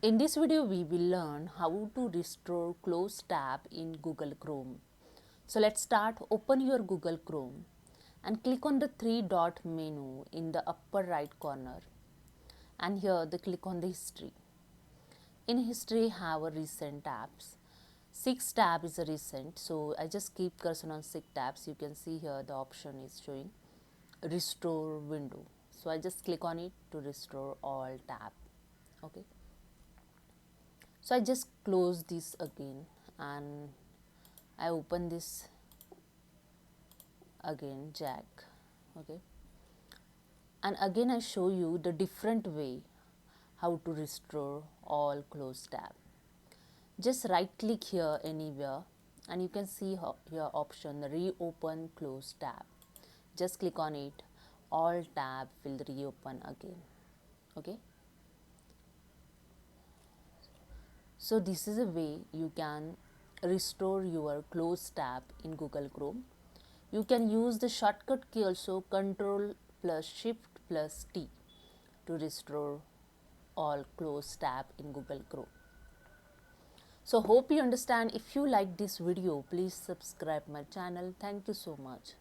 In this video, we will learn how to restore closed tab in Google Chrome. So let's start. Open your Google Chrome and click on the three dot menu in the upper right corner. And here click on the history. In history, have a recent tabs. 6 tab is a recent, so I just keep cursor on 6 tabs. You can see here the option is showing restore window. So I just click on it to restore all tab. Okay. So I just close this again and I open this again, jack. Okay. And again I show you the different way how to restore all closed tab. Just right click here anywhere and you can see here option reopen close tab. Just click on it, all tab will reopen again. Okay. So this is a way you can restore your closed tab in Google Chrome. You can use the shortcut key also Ctrl plus Shift plus T to restore all closed tab in Google Chrome. So hope you understand. If you like this video, please subscribe my channel. Thank you so much.